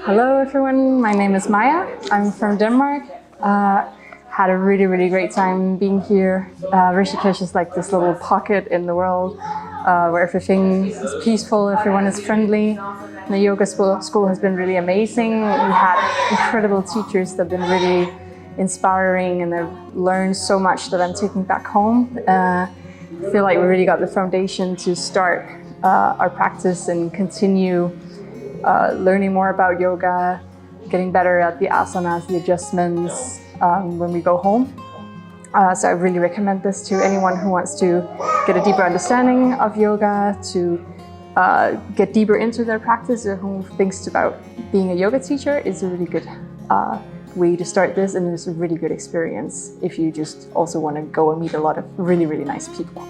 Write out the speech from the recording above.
Hello everyone, my name is Maya. I'm from Denmark. Had a really great time being here. Rishikesh is like this little pocket in the world where everything is peaceful, everyone is friendly. The yoga school has been really amazing. We had incredible teachers that have been really inspiring, and I've learned so much that I'm taking back home. I feel like we really got the foundation to start our practice and continue learning more about yoga, getting better at the asanas, the adjustments when we go home. So I really recommend this to anyone who wants to get a deeper understanding of yoga, to get deeper into their practice, or who thinks about being a yoga teacher. Is a really good way to start this, and it's a really good experience if you just also want to go and meet a lot of really nice people.